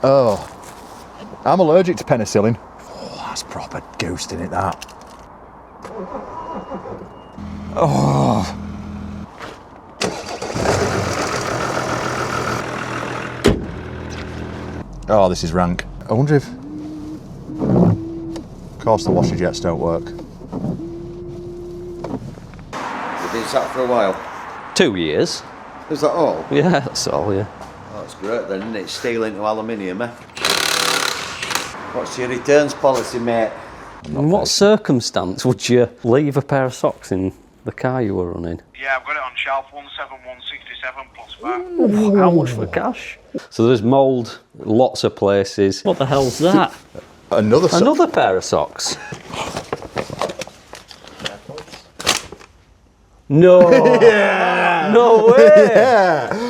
Oh, I'm allergic to penicillin. Oh, that's proper ghost in it, that. Oh. Oh, this is rank. I wonder if... Of course the washer jets don't work. You've been sat for a while? 2 years. Is that all? Yeah, that's all, yeah. Oh, that's great then, isn't it? Steel into aluminium, eh? What's your returns policy, mate? In what circumstance would you leave a pair of socks in the car you were running? Yeah, I've got it on shelf 17167 plus VAT. Ooh, how much for cash? So there's mould, lots of places. What the hell's that? Another pair of socks. No. Yeah. No way. Yeah.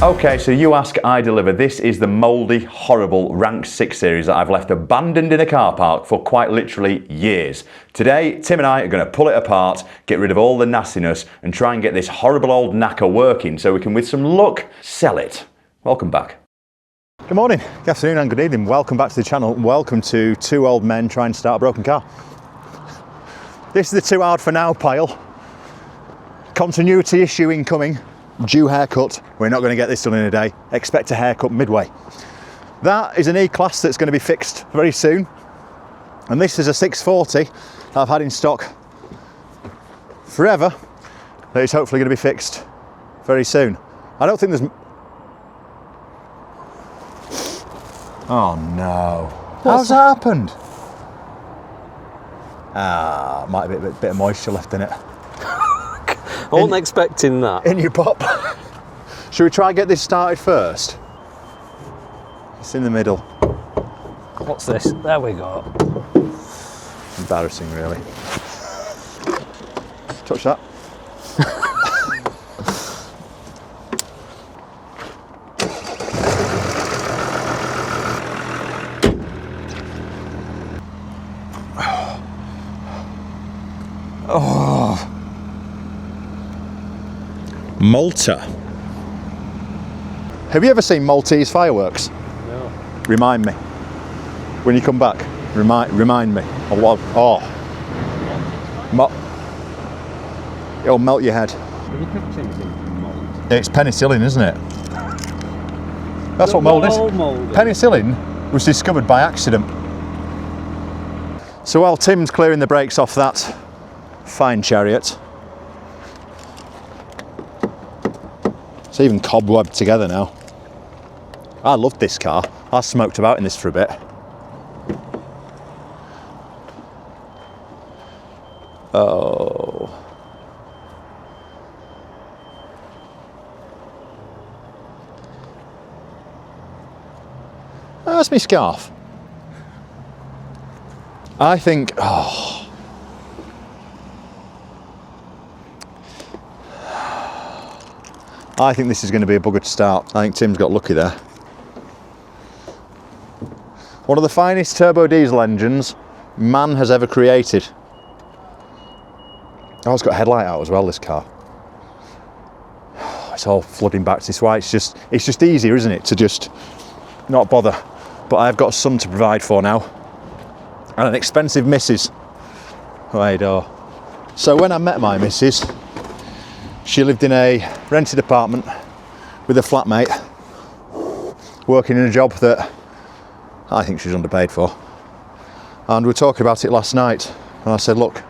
Okay, so you ask, I deliver. This is the mouldy, horrible Rank 6 series that I've left abandoned in a car park for quite literally years. Today, Tim and I are going to pull it apart, get rid of all the nastiness, and try and get this horrible old knacker working so we can, with some luck, sell it. Welcome back. Good morning, good afternoon and good evening. Welcome back to the channel. Welcome to two old men trying to start a broken car. This is the too hard for now pile. Continuity issue incoming. Due haircut. We're not going to get this done in a day. Expect a haircut midway. That is an E-Class that's going to be fixed very soon. And this is a 640 that I've had in stock forever that is hopefully going to be fixed very soon. I don't think there's... Oh no. How's that happened? Might be a bit of moisture left in it. I wasn't expecting that. In your pop. Should we try and get this started first? It's in the middle. What's this? There we go. Embarrassing, really. Touch that. Oh. Malta. Have you ever seen Maltese fireworks? No. Remind me. When you come back, remind me. Oh. It'll melt your head. Have you cooked anything from mould? It's penicillin, isn't it? That's what mould is. Penicillin was discovered by accident. So while Tim's clearing the brakes off that fine Chariot, it's even cobwebbed together now. I loved this car. I smoked about in this for a bit. Oh. That's my scarf. I think, I think this is going to be a bugger to start. I think Tim's got lucky there. One of the finest turbo diesel engines man has ever created. Oh, it's got a headlight out as well, this car. It's all flooding back to this way. It's just easier, isn't it, to just not bother. But I've got a son to provide for now. And an expensive missus. Right, so when I met my missus, she lived in a rented apartment with a flatmate, working in a job that I think she's underpaid for. And we were talking about it last night, and I said, look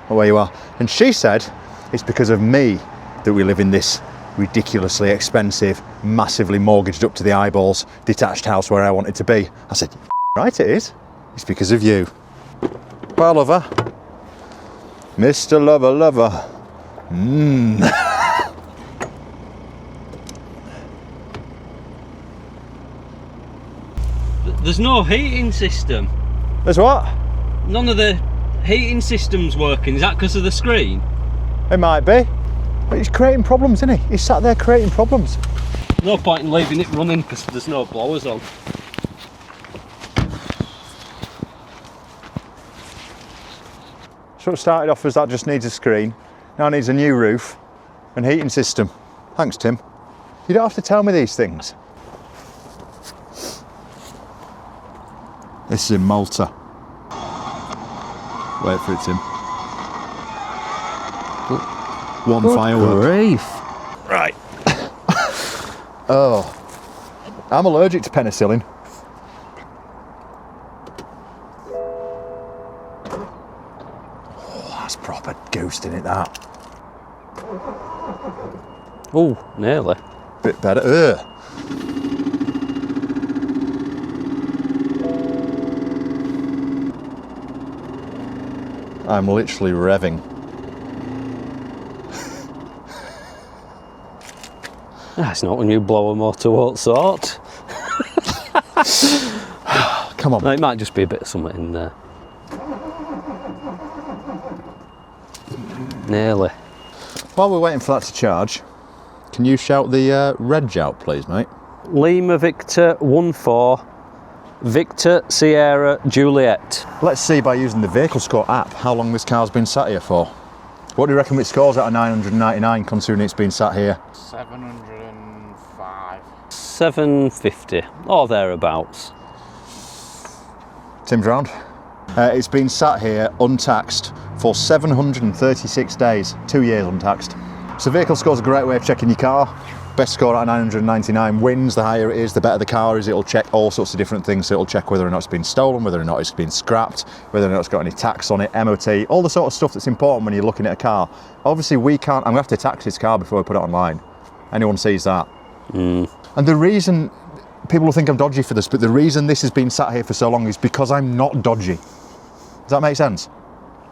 where you are. And she said, it's because of me that we live in this ridiculously expensive, massively mortgaged up to the eyeballs, detached house where I wanted to be. I said, right, it is. It's because of you. Well, lover. Mr. Lover. There's no heating system. There's what? None of the heating system's working. Is that because of the screen? It might be. But he's creating problems, isn't he? He's sat there creating problems. No point in leaving it running because there's no blowers on. what started off as that just needs a screen. Now it needs a new roof and heating system. Thanks, Tim. You don't have to tell me these things. This is in Malta. Wait for it, Tim. One firework. Grief. Right. Oh. I'm allergic to penicillin. Oh, that's proper ghost in it, that. Oh, nearly. Bit better. Ugh. I'm literally revving. That's not when you blow a motor, what sort? Come on. No, it might just be a bit of something in there. Nearly. While we're waiting for that to charge, can you shout the reg out, please, mate? Lima Victor 14 Victor Sierra Juliet. Let's see by using the Vehicle Score app how long this car's been sat here for. What do you reckon it scores out of 999 considering it's been sat here? 705. 750 or thereabouts. Tim's round. It's been sat here untaxed for 736 days, 2 years untaxed. So Vehicle Score's a great way of checking your car. Best score out of 999 wins. The higher it is, the better the car is. It'll check all sorts of different things. So it'll check whether or not it's been stolen, whether or not it's been scrapped, whether or not it's got any tax on it, MOT, all the sort of stuff that's important when you're looking at a car. Obviously we can't, I'm gonna have to tax this car before we put it online. Anyone sees that. And the reason, people will think I'm dodgy for this, but the reason this has been sat here for so long is because I'm not dodgy. Does that make sense?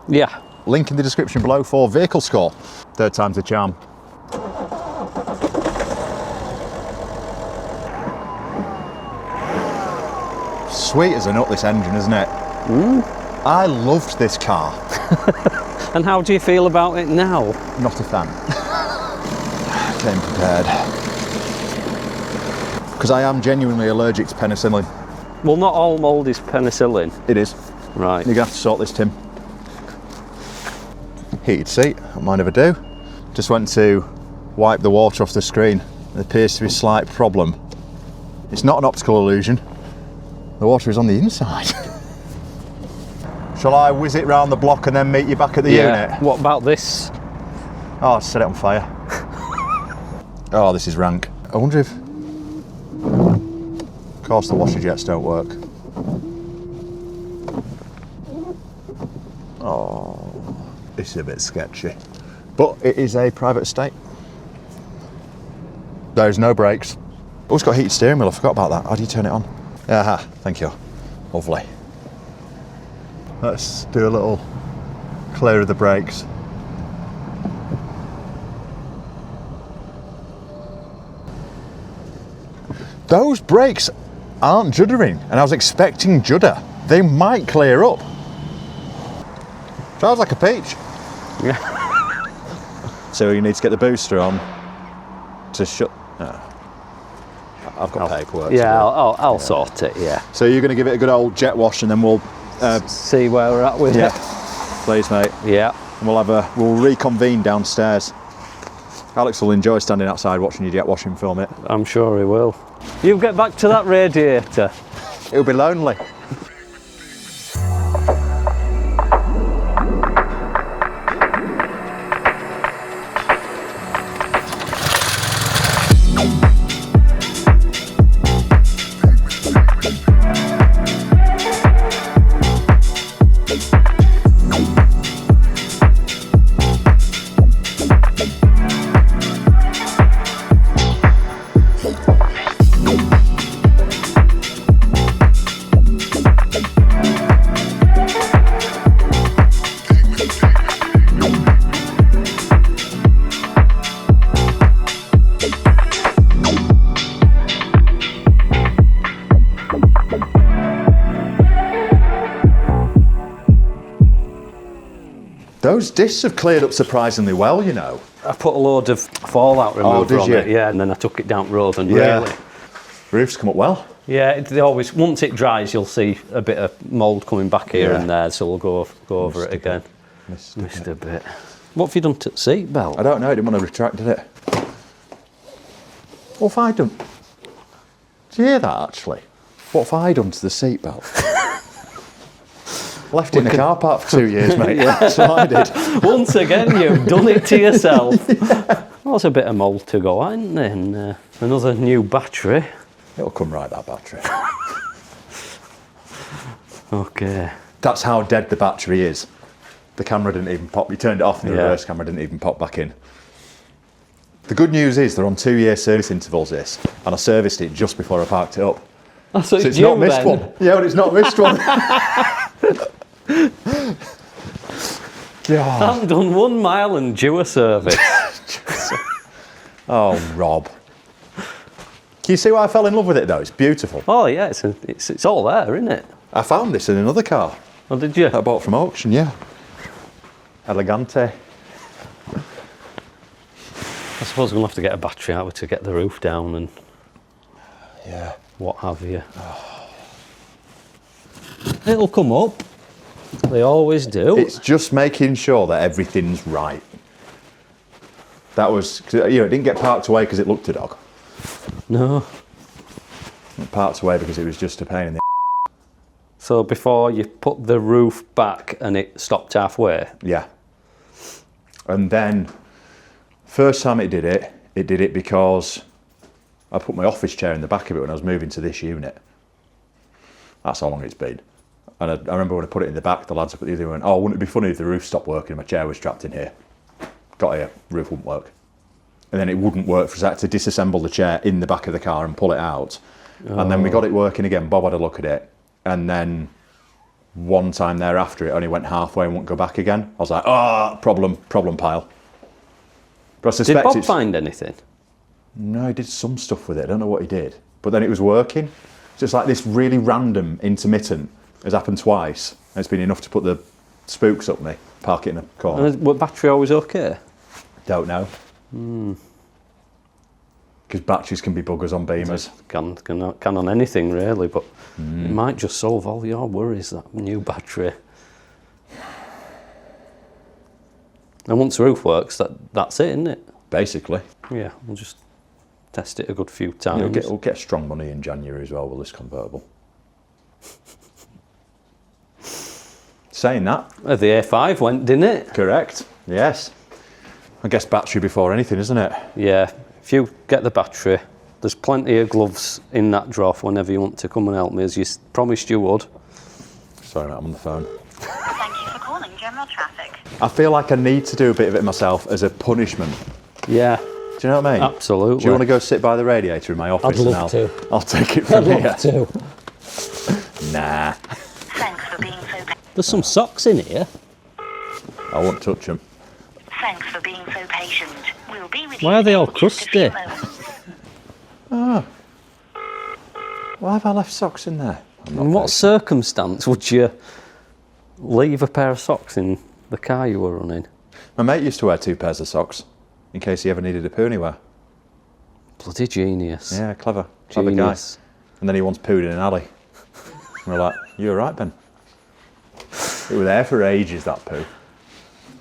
Yeah. Link in the description below for Vehicle Score. Third time's the charm. Sweet as a nut, this engine, isn't it? I loved this car. And how do you feel about it now? Not a fan. Came prepared. Because I am genuinely allergic to penicillin. Well, not all mould is penicillin. It is. Right. You're gonna have to sort this, Tim. Heated seat, don't mind if I do. Just went to wipe the water off the screen. There appears to be a slight problem. It's not an optical illusion. The water is on the inside. Shall I whiz it round the block and then meet you back at the unit? What about this? Oh, I set it on fire. Oh, this is rank. I wonder if... Of course the washer jets don't work. Oh, this is a bit sketchy. But it is a private estate. There's no brakes. Oh, it's got heated steering wheel, I forgot about that. How do you turn it on? Aha, thank you. Lovely. Let's do a little clear of the brakes. Those brakes aren't juddering, and I was expecting judder. They might clear up. Drives like a peach. Yeah. So you need to get the booster on to shut. No. I've got paperwork. Yeah, I'll sort it, yeah. So you're going to give it a good old jet wash and then we'll... See where we're at with yeah, it. please mate. Yeah. And we'll reconvene downstairs. Alex will enjoy standing outside watching you jet wash him film it. I'm sure he will. You get back to that radiator. It'll be lonely. Those discs have cleared up surprisingly well, you know. I put a load of fallout remover on it, yeah, and then I took it down the road and really. Roof's come up well. Yeah, they always, once it dries, you'll see a bit of mould coming back here Yeah. and there, so we'll go over it again. Missed a bit. What have you done to the seat belt? I don't know, it didn't want to retract, did it? What have I done? Did you hear that, actually? What have I done to the seat belt? Left it in the car park for 2 years, mate. That's what I did. Once again, you've done it to yourself. Well, that's a bit of mould to go, ain't there? And another new battery. It'll come right, that battery. Okay. That's how dead the battery is. The camera didn't even pop. You turned it off and the reverse camera didn't even pop back in. The good news is they're on 2-year service intervals, this, and I serviced it just before I parked it up. Oh, so it's not missed one. Yeah, but it's not missed one. I haven't done 1 mile and due a service. Oh, Rob. Can you see why I fell in love with it, though? It's beautiful. Oh, yeah, it's all there, isn't it? I found this in another car. Oh, did you? I bought from auction, yeah. Elegante. I suppose we're going to have to get a battery out to get the roof down and what have you. It'll come up. They always do. It's just making sure that everything's right. That was, cause, it didn't get parked away because it looked a dog. No. It parked away because it was just a pain in the. So before you put the roof back and it stopped halfway? Yeah. And then, first time it did it because I put my office chair in the back of it when I was moving to this unit. That's how long it's been. And I remember when I put it in the back, the lads up at the other end went, oh, wouldn't it be funny if the roof stopped working and my chair was trapped in here? Got here, roof wouldn't work. And then it wouldn't work for us. I had to disassemble the chair in the back of the car and pull it out. Oh. And then we got it working again. Bob had a look at it. And then one time thereafter, it only went halfway and wouldn't go back again. I was like, problem pile. But I suspect did Bob find anything? No, he did some stuff with it. I don't know what he did. But then it was working. So it's like this really random, intermittent, has happened twice. And it's been enough to put the spooks up me, park it in a corner. And was battery always okay? Don't know. Because batteries can be buggers on Beamers. Can on anything really, but it might just solve all your worries, that new battery. And once the roof works, that's it, isn't it? Basically. Yeah, we'll just test it a good few times. We'll get strong money in January as well with this convertible. Saying that. The A5 went, didn't it? Correct, yes. I guess battery before anything, isn't it? Yeah, if you get the battery, there's plenty of gloves in that drawer for whenever you want to come and help me, as you promised you would. Sorry, mate, I'm on the phone. Thank you for calling General Traffic. I feel like I need to do a bit of it myself as a punishment. Yeah. Do you know what I mean? Absolutely. Do you want to go sit by the radiator in my office? I'd love to. I'll take it from here. I'd love to. Nah. Thanks for being so patient. There's some socks in here. I won't touch them. Thanks for being so patient. We'll be with you. Why are they all in just a few crusty? moments. Why have I left socks in there? In what circumstance would you leave a pair of socks in the car you were running? My mate used to wear 2 pairs of socks in case he ever needed a poo anywhere. Bloody genius. Yeah, clever Genius. guy. And then he once pooed in an alley. And we're like, you all right, Ben? It was there for ages, that poo.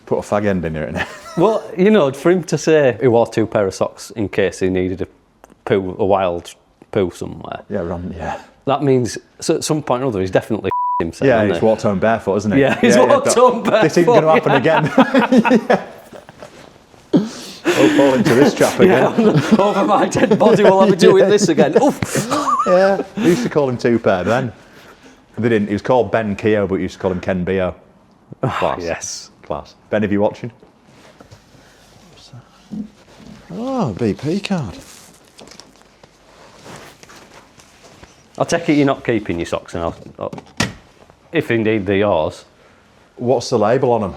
Put a fag end in it. Well, for him to say he wore 2 pair of socks in case he needed a wild poo somewhere. Yeah. That means, so at some point or other, he's definitely himself. Yeah, he's walked home barefoot, hasn't he? Yeah, he's walked home barefoot. This isn't going to happen again. I'll fall into this trap again. Yeah, over my dead body while I'm doing this again. Oof. Yeah, we used to call him 2 pair then. They didn't. He was called Ben Keogh, but we used to call him Ken Bio. Class. Yes. Class. Ben, are you watching? Oh, BP card. I'll take it you're not keeping your socks, and if indeed they're yours. What's the label on them?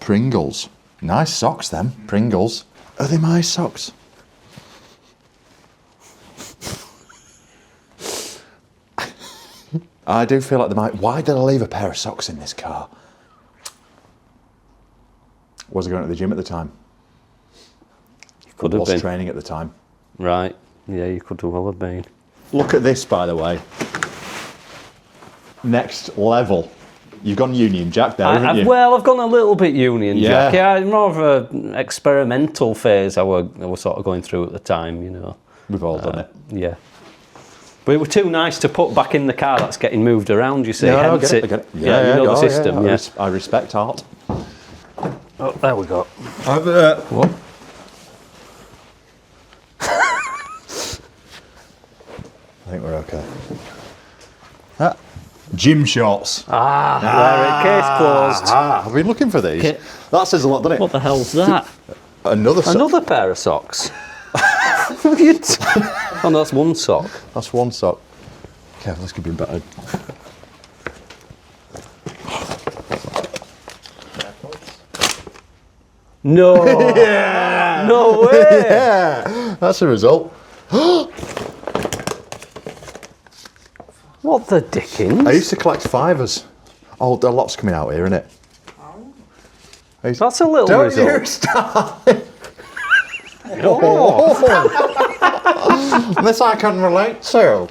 Pringles. Nice socks, them. Pringles. Are they my socks? I do feel like they might. Why did I leave a pair of socks in this car? Was I going to the gym at the time? You could have been. Was training at the time. Right. Yeah, you could well have been. Look at this, by the way. Next level. You've gone Union Jack there, haven't you? Well, I've gone a little bit Union Yeah. Jack. Yeah, more of an experimental phase I was sort of going through at the time, you know. We've all done it. Yeah. But it was too nice to put back in the car that's getting moved around, you see. No, I Hence get it. I get it. Yeah, you know the system, yeah. I respect art. Oh, there we go. What? I think we're okay. Gym shorts. Case closed. I've been looking for these. Okay. That says a lot, doesn't it? What the hell's that? Another Pair of socks. What have you oh, no, that's one sock. That's one sock. Okay, this could be better. No. Yeah. No way. Yeah. That's a result. What the dickens? I used to collect fivers. Oh, a lot's coming out here, isn't it? That's a little Don't result. you start. This I can relate to.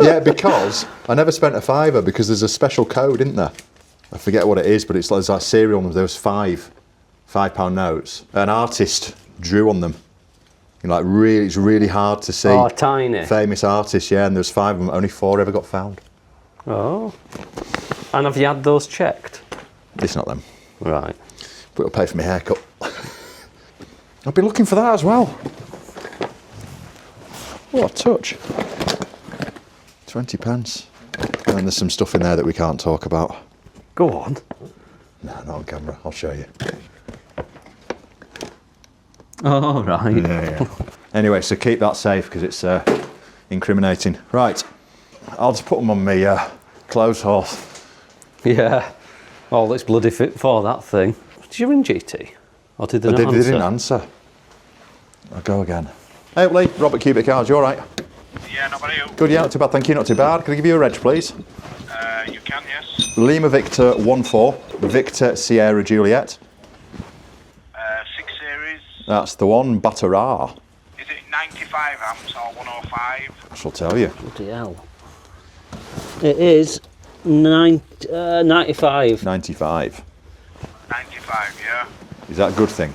Yeah, because I never spent a fiver because there's a special code, isn't there? I forget what it is, but it's like serial numbers. There was £5 notes. An artist drew on them. You know, like really, it's really hard to see. Oh, tiny. Famous artists, yeah, and there's 5 of them. Only 4 ever got found. Oh. And have you had those checked? It's not them, Right. but it'll pay for my haircut. I've been looking for that as well. What a touch. 20 pence. And there's some stuff in there that we can't talk about. Go on. No, not on camera. I'll show you. Oh, right. Yeah. Anyway, so keep that safe because it's incriminating. Right, I'll just put them on my clothes horse. Yeah. All it's bloody fit for, that thing. Did you ring GT? Or did they not They answer? didn't answer. I'll go again. Hey, Lee, Robert Cubic Cars, you all right? Yeah, nobody you. Good, yeah, not too bad, thank you, not too bad. Can I give you a reg, please? You can, yes. Lima Victor 14, Victor Sierra Juliet. 6 series. That's the one, Batara. Is it 95 amps or 105? I shall tell you. Bloody hell. It is 95. 95. 95, yeah. Is that a good thing?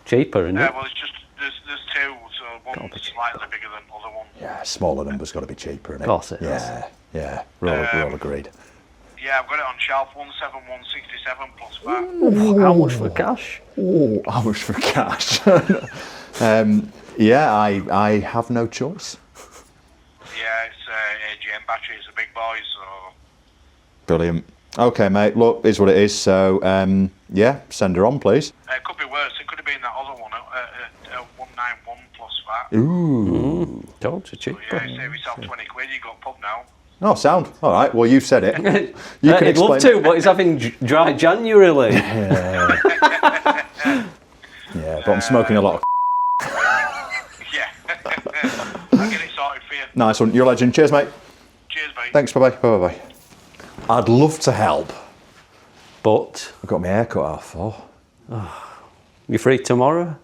Cheaper, isn't it? Well, it's just, there's 2, so one's slightly bigger than the other one. Yeah, smaller number's got to be cheaper, isn't it? Of course it Yeah, yeah, we're all agreed. Yeah, I've got it on shelf, 17167 plus that. How much for cash? Oh, how much for cash? Yeah, I have no choice. Yeah, it's AGM battery, it's a big boy, so... Brilliant. Okay, mate, look, is what it is, so, yeah, send her on, please. It could be worse, it could have been that other one, 191 plus that. Ooh. Don't you cheaper. So yeah, save yourself 20 quid, you got pub now. Oh, sound. All right, well, you've said it. You can He'd love explain. to, but he's having dry January. Yeah, but I'm smoking a lot of Yeah. I'll get it sorted for you. Nice one. You're a legend. Cheers, mate. Cheers, mate. Thanks, bye-bye. Bye-bye. I'd love to help. But I've got my hair cut off. Oh, you free tomorrow?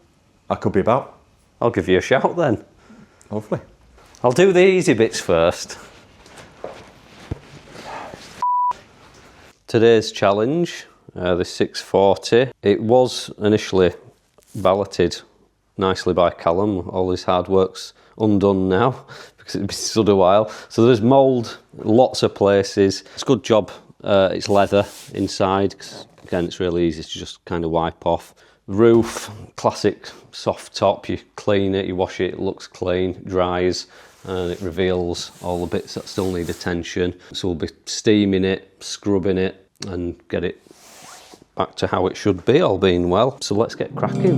I could be about. I'll give you a shout then. Lovely. I'll do the easy bits first. Today's challenge, the 640, it was initially balloted nicely by Callum. All his hard work's undone now because it's been stood a while. So there's mould, lots of places. It's a good job. It's leather inside, 'cause again, it's really easy to just kind of wipe off. Roof, classic soft top. You clean it, you wash it, it looks clean, dries, and it reveals all the bits that still need attention. So we'll be steaming it, scrubbing it, and get it back to how it should be, all being well. So let's get cracking.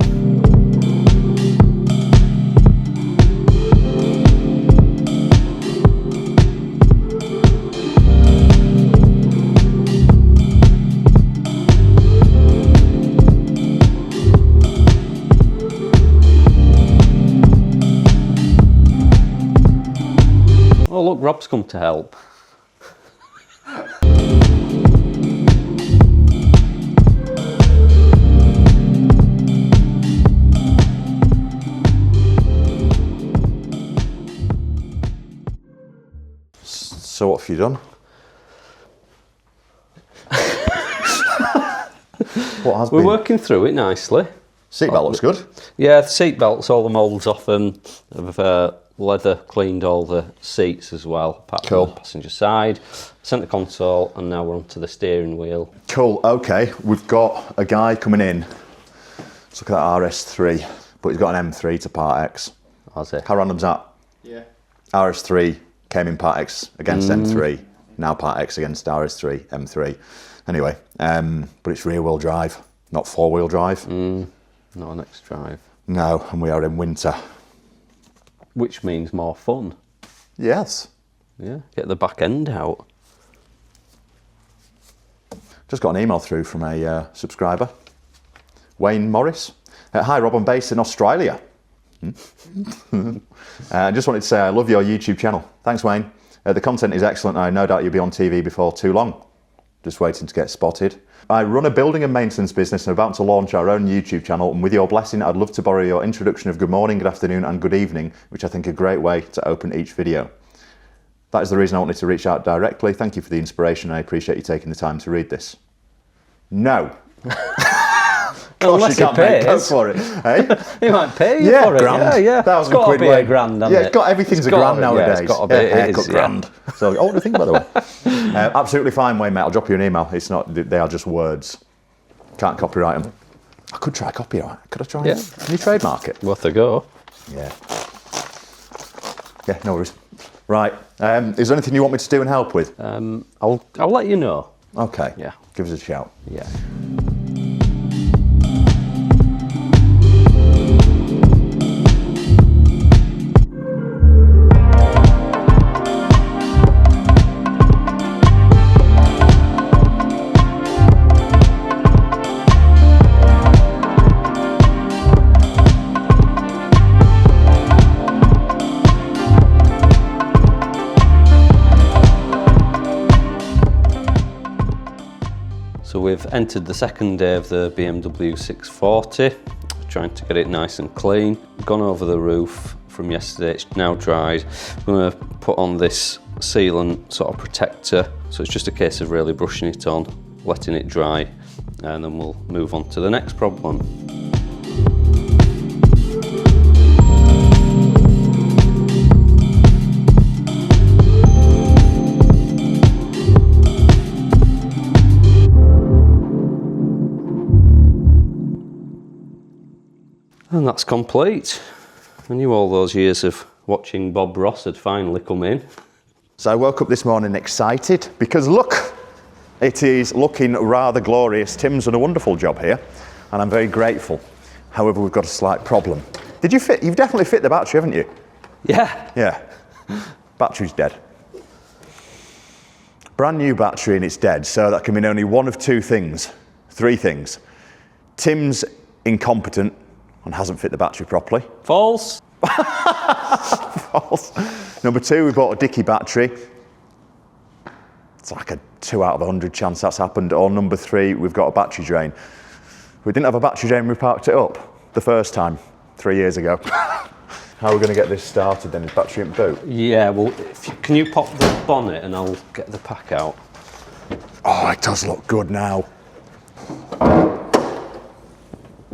Oh look, Rob's come to help. So what have you done? What has We're been? working through it nicely. Seatbelt looks good. Yeah, the seat belts, all the moulds off them. I've leather cleaned all the seats as well, apart Cool. from the passenger side. Centre console, and now we're onto the steering wheel. Cool, okay. We've got a guy coming in. Let's look at that RS3, but he's got an M3 to Part X. Has it? How random's that? Yeah. RS3 came in Part X against M3, now Part X against RS3, M3. Anyway, but it's rear wheel drive, not 4-wheel drive. Not an X-Drive. No, and we are in winter. Which means more fun. Yes. Yeah, get the back end out. Just got an email through from a subscriber, Wayne Morris. Hi Rob, I'm based in Australia. I just wanted to say I love your YouTube channel. Thanks Wayne. The content is excellent and I no doubt you'll be on TV before too long. Just waiting to get spotted. I run a building and maintenance business and about to launch our own YouTube channel, and with your blessing I'd love to borrow your introduction of good morning, good afternoon and good evening, which I think a great way to open each video. That is the reason I wanted to reach out directly. Thank you for the inspiration and I appreciate you taking the time to read this. No. Unless you he can't make go pays. for it. Hey? He might pay you Yeah, for it. grand. Yeah. £1,000 It's got to quid, be Wayne. a grand, hasn't Yeah, it? it's got everything's It's a got grand to- nowadays. Yeah, it's got to be. Yeah, It haircut is, yeah. grand. So, what do you think by the way? Absolutely fine, Wayne, mate. I'll drop you an email. It's not. They are just words. Can't copyright them. I could try copyright. Could I try? Yeah. It? Can you trademark it? Worth a go. Yeah. Yeah, no worries. Right. Is there anything you want me to do and help with? I'll let you know. Okay. Yeah. Give us a shout. Yeah. So we've entered the second day of the BMW 640, trying to get it nice and clean. Gone over the roof from yesterday, it's now dried. I'm going to put on this sealant sort of protector, so it's just a case of really brushing it on, letting it dry, and then we'll move on to the next problem. And that's complete. I knew all those years of watching Bob Ross had finally come in. So I woke up this morning excited because look, it is looking rather glorious. Tim's done a wonderful job here and I'm very grateful. However, we've got a slight problem. Did you fit? You've definitely fit the battery, haven't you? Yeah. Yeah. Battery's dead. Brand new battery and it's dead, so that can mean only one of two things. Three things. Tim's incompetent and hasn't fit the battery properly. False. False. Number two, we bought a Dicky battery. It's like a 2 out of 100 chance that's happened. Or number three, we've got a battery drain. We didn't have a battery drain when we parked it up the first time, 3 years ago. How are we going to get this started then? Is battery in boot? Yeah, well, can you pop the bonnet and I'll get the pack out? Oh, it does look good now.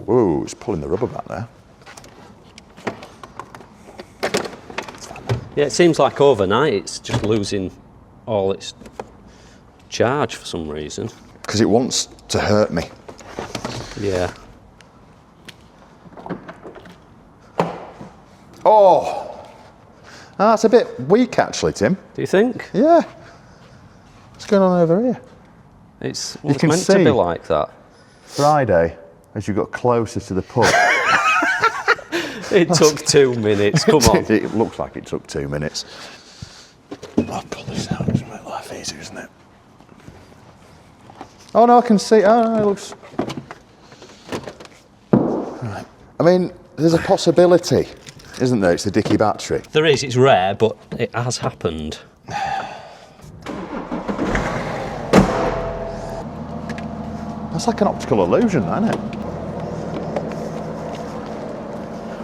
Ooh, it's pulling the rubber back there. Yeah, it seems like overnight it's just losing all its charge for some reason. Because it wants to hurt me. Yeah. Oh, that's a bit weak actually, Tim. Do you think? Yeah. What's going on over here? It's can meant to see. be like that. Friday, as you got closer to the pub. It took 2 minutes, come on. It looks like it took 2 minutes. I'll pull this out, it's make life easier, isn't it? Oh no, I can see, oh no, it looks... Right. I mean, there's a possibility, isn't there? It's the Dicky battery. There is, it's rare, but it has happened. That's like an optical illusion, isn't it?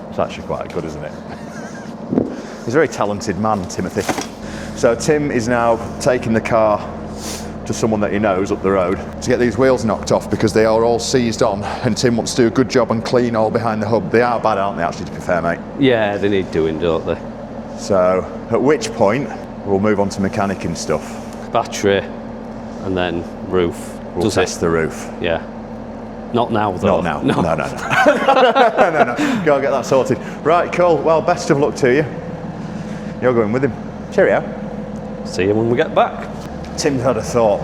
It's actually quite good, isn't it? He's a very talented man, Timothy. So Tim is now taking the car to someone that he knows up the road to get these wheels knocked off because they are all seized on, and Tim wants to do a good job and clean all behind the hub. They are bad, aren't they, actually, to be fair, mate? Yeah, they need doing, don't they? So, at which point, we'll move on to mechanicking stuff. Battery, and then roof. We'll test the roof. Yeah. Not now, though. Not now. No. No. Go and get that sorted. Right, cool. Well, best of luck to you. You're going with him. Cheerio. See you when we get back. Tim's had a thought.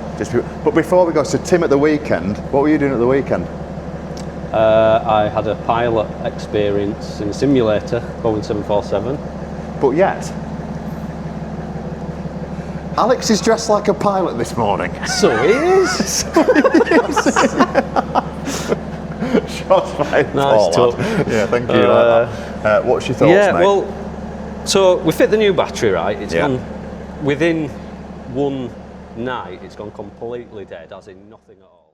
But before we go, so Tim, at the weekend, what were you doing at the weekend? I had a pilot experience in a simulator, Boeing 747. But yet, Alex is dressed like a pilot this morning. So he is. Shots fired. Nice talk. Yeah, thank you. What's your thoughts, Yeah, mate? well, so we fit the new battery, right? It's Yeah. gone within one night. It's gone completely dead, as in nothing at all.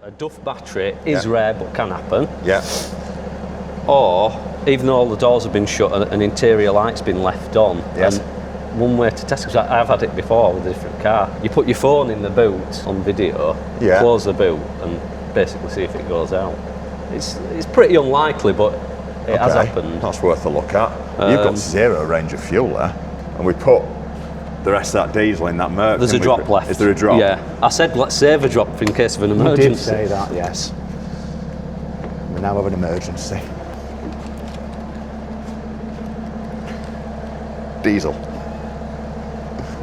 A Duff battery is rare, but can happen. Yeah. Or even though all the doors have been shut, an interior light's been left on. Yes. And one way to test, because I've had it before with a different car. You put your phone in the boot on video, Yeah. close the boot, and basically see if it goes out. It's pretty unlikely, but it has happened. That's worth a look at. You've got zero range of fuel there, and we put the rest of that diesel in that Merc. There's a drop left. Is there a drop? Yeah. I said let's save a drop in case of an emergency. You did say that, yes. We now have an emergency. Diesel.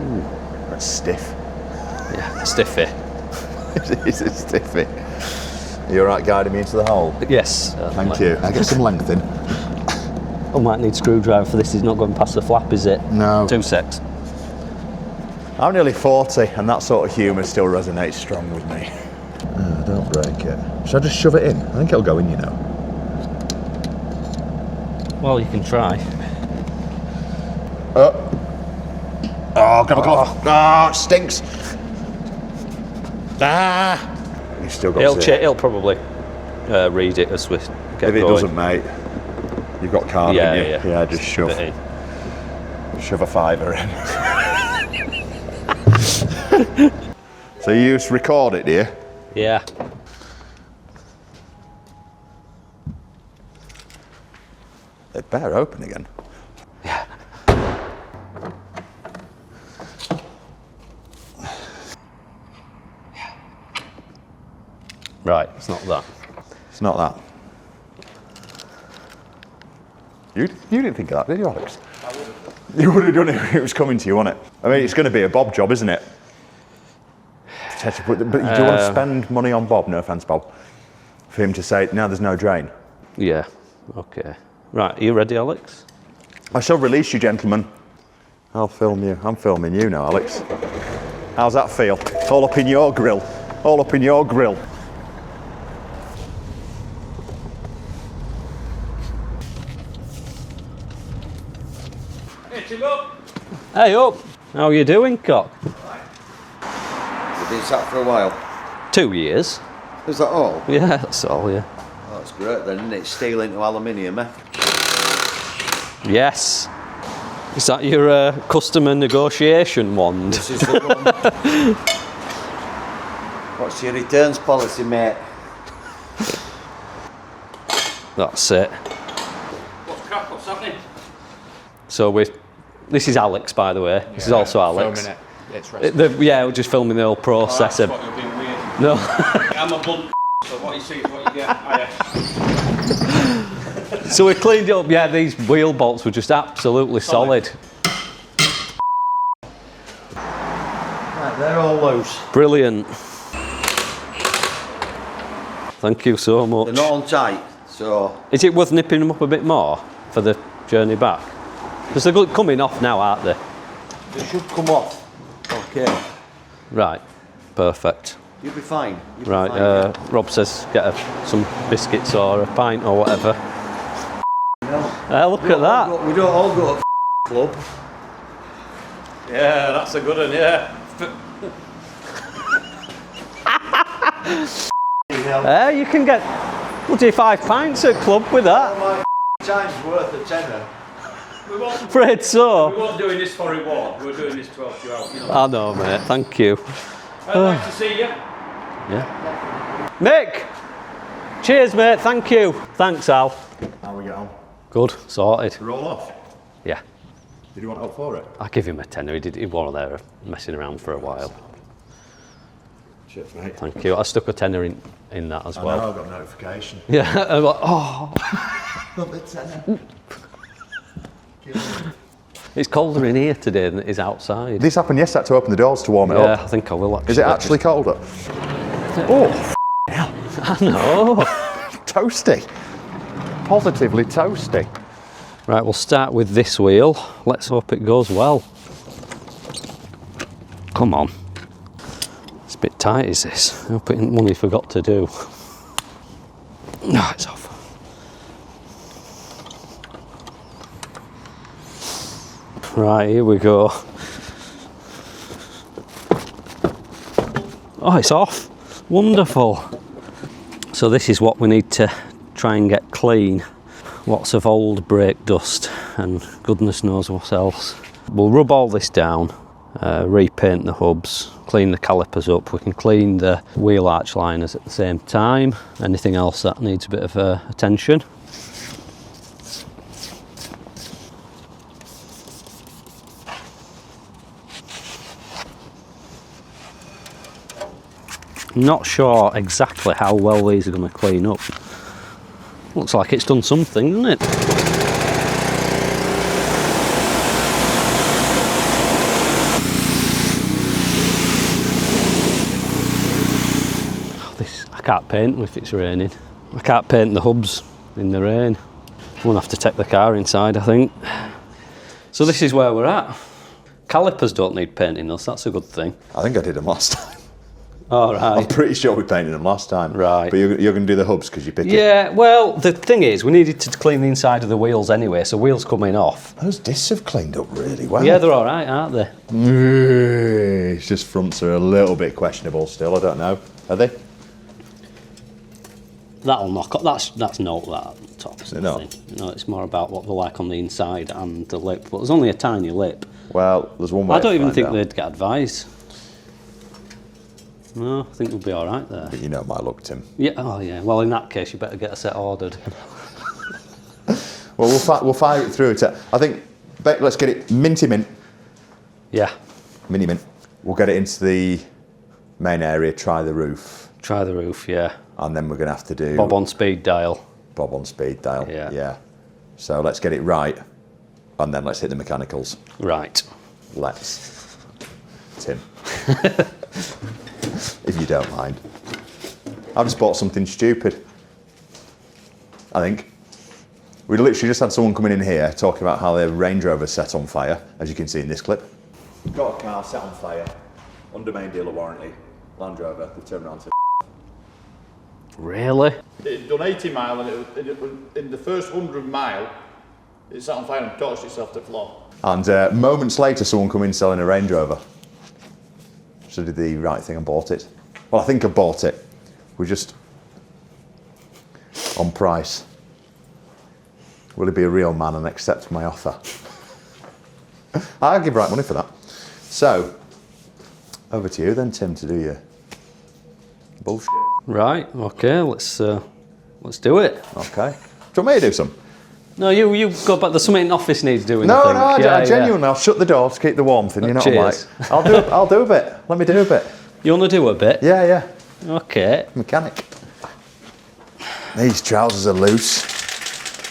Ooh, that's stiff. Yeah, stiffy. It's a stiffy. Are you alright guiding me into the hole? Yes. Thank you. I get some length in. I might need a screwdriver for this. It's not going past the flap, is it? No. 2 secs. I'm nearly 40 and that sort of humour still resonates strong with me. Oh, don't break it. Should I just shove it in? I think it'll go in, you know. Well, you can try. Oh, grab a cloth. Oh, it stinks. Ah! You've still got It'll probably read it as we get If it going. doesn't, mate, you've got card, haven't you? Yeah, just shove. Bit in. Shove a fiver in. So you just record it, do you? Yeah. It better open again. Yeah. Right, it's not that. It's not that. You didn't think of that, did you, Alex? I would have. You would have done it if it was coming to you, wouldn't it? I mean, it's going to be a Bob job, isn't it? But do you want to spend money on Bob? No offence, Bob. For him to say, no, there's no drain. Yeah, okay. Right, are you ready, Alex? I shall release you, gentlemen. I'll film you. I'm filming you now, Alex. How's that feel? All up in your grill. All up in your grill. Hey up! How are you doing, cock? You've been sat for a while. 2 years. Is that all? Yeah, that's all, yeah. Oh, that's great then, isn't it? Steel into aluminium, eh? Yes. Is that your customer negotiation wand? This is the one. What's your returns policy, mate? That's it. What's crap? What's happening? So this is Alex, by the way. This is also Alex. Filming it. It's resting. Yeah, we're just filming the whole process. That's what you're being weird. No. I'm a blunt, so what you see is what you get. So we cleaned it up. Yeah, these wheel bolts were just absolutely solid. Right, they're all loose. Brilliant. Thank you so much. They're not on tight, so... Is it worth nipping them up a bit more for the journey back? Because they're coming off now, aren't they? They should come off. Okay. Right. Perfect. You'll be fine. You'll be Right. fine, yeah. Rob says get some biscuits or a pint or whatever. No. Look at that. We don't all go to club. Yeah, that's a good one, yeah. You can get bloody 5 pints at club with that. My time's worth a tenner. Fred, so. We weren't doing this for reward, we were doing this to help you out, you know. I know, mate, thank you. Nice to see you. Yeah. Mick! Cheers, mate. Thank you. Thanks, Al. How we get on? Good. Sorted. Roll off. Yeah. Did you want help for it? I give him a tenner. He wasn't there messing around for a while. Cheers, mate. Thank you. I stuck a tenner in that as well. I know, I got a notification. Yeah. I'm like, oh. Not the tenner. It's colder in here today than it is outside. This happened yesterday to open the doors to warm it Yeah, up. I think I will actually. Is it actually colder? Oh, I know. toasty. Positively toasty. Right, we'll start with this wheel. Let's hope it goes well. Come on. It's a bit tight, is this? I hope it isn't one he forgot to do. No, it's off. Right, here we go. Oh, it's off. Wonderful. So this is what we need to try and get clean. Lots of old brake dust and goodness knows what else. We'll rub all this down, repaint the hubs, clean the calipers up. We can clean the wheel arch liners at the same time. Anything else that needs a bit of attention. Not sure exactly how well these are going to clean up. Looks like it's done something, doesn't it? Oh, I can't paint if it's raining. I can't paint the hubs in the rain. We'll have to take the car inside, I think. So this is where we're at. Calipers don't need painting, though, so that's a good thing. I think I did them last time. All right. I'm pretty sure we painted them last time. Right. But you're going to do the hubs because you pick it. Yeah, well, the thing is, we needed to clean the inside of the wheels anyway, so wheels coming off. Those discs have cleaned up really well. Yeah, they're all right, aren't they? It's just fronts are a little bit questionable still. I don't know. Are they? That'll knock up. That's not that top. Is it not? No, it's more about what they're like on the inside and the lip. But there's only a tiny lip. Well, there's one way. I don't to even find think out. they'd get advice. No, I think we'll be all right there. But you know my luck, Tim. Yeah. Oh, yeah. Well, in that case, you better get a set ordered. Well, we'll fire it through. I think let's get it minty mint. Yeah. Mini mint. We'll get it into the main area. Try the roof. Try the roof. Yeah. And then we're going to have to do Bob on speed dial. Bob on speed dial. Yeah. Yeah. So let's get it right, and then let's hit the mechanicals. Right. Let's. Tim. If you don't mind. I've just bought something stupid. I think. We literally just had someone coming in here talking about how their Range Rover set on fire, as you can see in this clip. Got a car set on fire, under main dealer warranty, Land Rover, they turned around to Really? It had done 80 mile and in the first 100 mile, it sat on fire and torched itself to the floor. And moments later, someone come in selling a Range Rover. So I did the right thing and bought it. Well, I think I bought it. We're just on price. Will he be a real man and accept my offer? I'll give right money for that. So, over to you then, Tim, to do your bullshit. Right. Okay. Let's do it. Okay. Do you want me to do some? No, you go back. There's something in the office needs doing. No, I think. I genuinely, I'll shut the door to keep the warmth in. You know what I'm like? Cheers. I'll do a bit. Let me do a bit. You want to do a bit? Yeah. Okay. Mechanic. These trousers are loose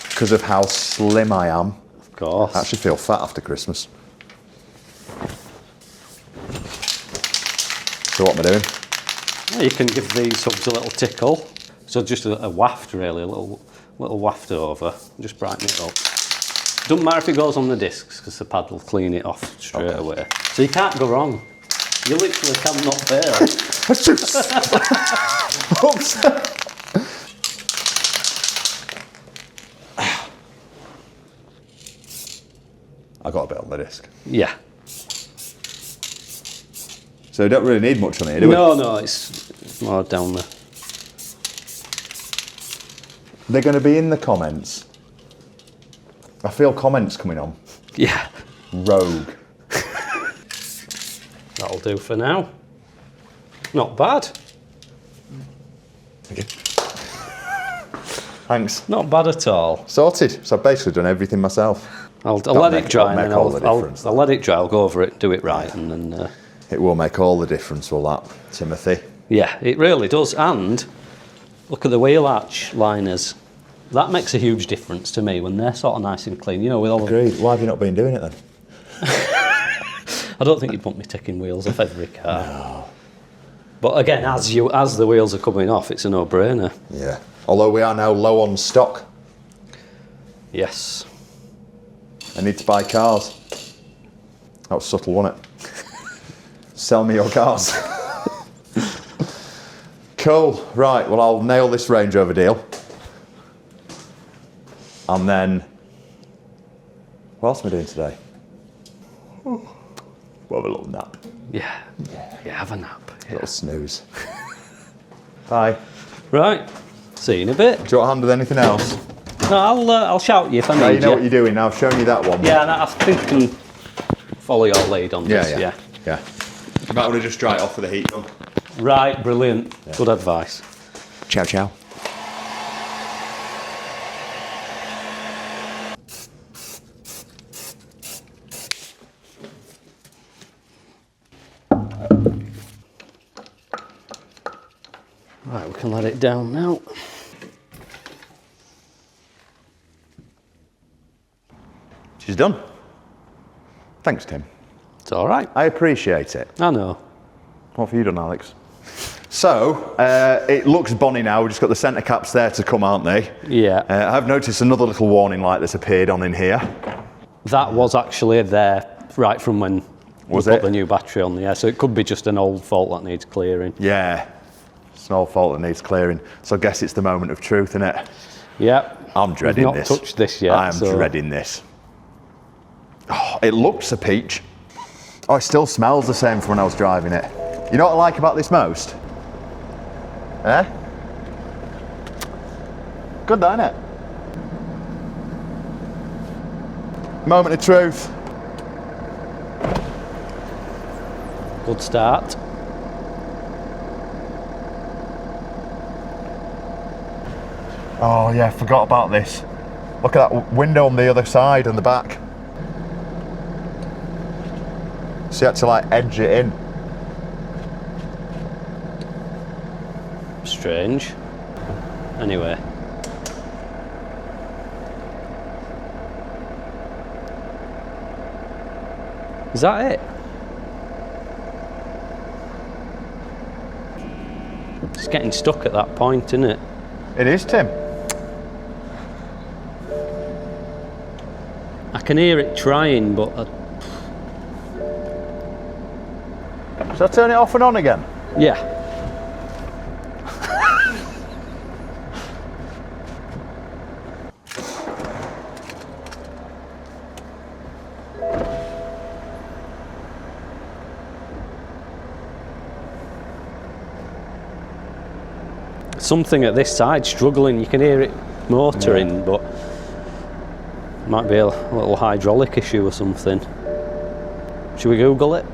because of how slim I am. Of course. I actually feel fat after Christmas. So what am I doing? Well, you can give these hubs a little tickle. So just a waft, really, a little waft over. Just brighten it up. Doesn't matter if it goes on the discs because the pad will clean it off straight away. So you can't go wrong. You literally cannot fail. Oops. I got a bit on the disc. Yeah. So we don't really need much on here, do we? No, it's more down there. They're going to be in the comments. I feel comments coming on. Yeah. Rogue. That'll do for now. Not bad. Thanks. Not bad at all. Sorted. So I've basically done everything myself. I'll let it dry and then all the difference. I'll let it dry, I'll go over it, do it right, and then... It will make all the difference, will that, Timothy? Yeah, it really does. And look at the wheel arch liners. That makes a huge difference to me when they're sort of nice and clean. You know, with all Agreed. Why have you not been doing it then? I don't think you'd want me taking wheels off every car. No. But again, as the wheels are coming off, it's a no-brainer. Yeah. Although we are now low on stock. Yes. I need to buy cars. That was subtle, wasn't it? Sell me your cars. Cool. Right, well, I'll nail this Range Rover deal. And then, what else am I doing today? We'll have a little nap. Yeah, have a nap. A little snooze. Bye. Right, see you in a bit. Do you want a hand with anything else? No, I'll shout you if I need No, you. you know what you're doing now. I've shown you that one. Yeah, I think I can follow your lead on this. Yeah. You might want to just dry it off with a heat gun. Right, brilliant. Yeah. Good advice. Ciao, ciao. Right, we can let it down now. She's done. Thanks, Tim. It's all right. I appreciate it. I know. What have you done, Alex? So, it looks bonny now. We've just got the centre caps there to come, aren't they? Yeah. I've noticed another little warning light that's appeared on in here. That was actually there right from when we put the new battery on there. So it could be just an old fault that needs clearing. Yeah. It's an old fault that needs clearing. So I guess it's the moment of truth, isn't it? Yeah. I'm dreading We've this. not touched this yet. I am dreading this. Oh, it looks a peach. Oh, it still smells the same from when I was driving it. You know what I like about this most? Eh? Good, isn't it? Moment of truth. Good start. Oh yeah, forgot about this. Look at that window on the other side and the back. So you had to like edge it in. Strange. Anyway. Is that it? It's getting stuck at that point, isn't it? It is, Tim. I can hear it trying, but... Shall I turn it off and on again? Yeah. Something at this side struggling. You can hear it motoring, but might be a little hydraulic issue or something. Should we Google it?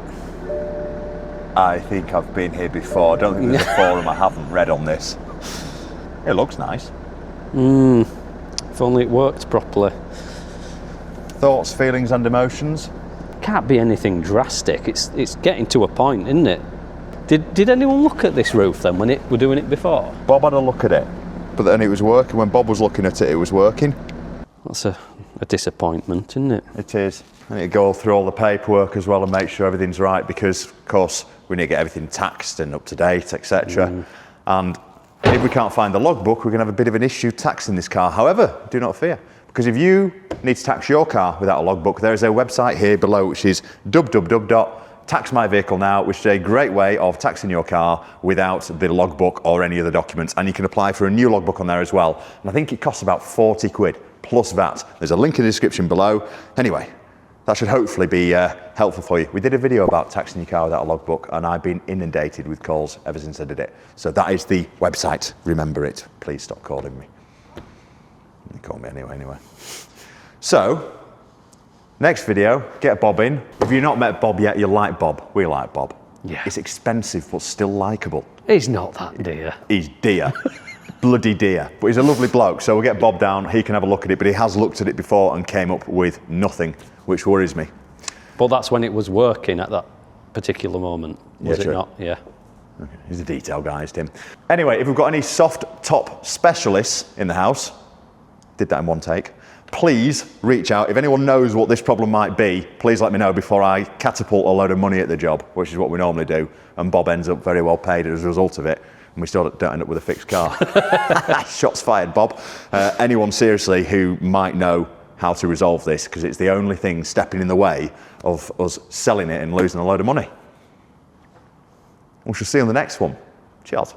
I think I've been here before. I don't think there's a forum I haven't read on this. It looks nice. If only it worked properly. Thoughts, feelings and emotions? Can't be anything drastic. It's getting to a point, isn't it? Did anyone look at this roof then when we're doing it before? Bob had a look at it, but then it was working. When Bob was looking at it, it was working. That's a disappointment, isn't it? It is. I need to go through all the paperwork as well and make sure everything's right, because, of course, we need to get everything taxed and up to date, etc. And if we can't find the logbook, we're going to have a bit of an issue taxing this car. However, do not fear, because if you need to tax your car without a logbook, there is a website here below which is www.taxmyvehiclenow, which is a great way of taxing your car without the logbook or any other documents. And you can apply for a new logbook on there as well. And I think it costs about 40 quid plus VAT. There's a link in the description below. Anyway, that should hopefully be helpful for you. We did a video about taxing your car without a logbook, and I've been inundated with calls ever since I did it. So that is the website. Remember it. Please stop calling me. You call me anyway. So, next video, get Bob in. If you've not met Bob yet, you'll like Bob. We like Bob. Yeah. It's expensive, but still likeable. He's not that dear. He's dear. Bloody dear. But he's a lovely bloke, so we'll get Bob down. He can have a look at it, but he has looked at it before and came up with nothing, which worries me. But that's when it was working at that particular moment, was Yeah, it true. not? Yeah. Okay. He's a detail guy, is Tim. Anyway, if we've got any soft top specialists in the house, did that in one take, please reach out. If anyone knows what this problem might be, please let me know before I catapult a load of money at the job, which is what we normally do, and Bob ends up very well paid as a result of it, and we still don't end up with a fixed car. Shots fired, Bob. Anyone seriously who might know how to resolve this, because it's the only thing stepping in the way of us selling it and losing a load of money. We shall see you on the next one. Cheers.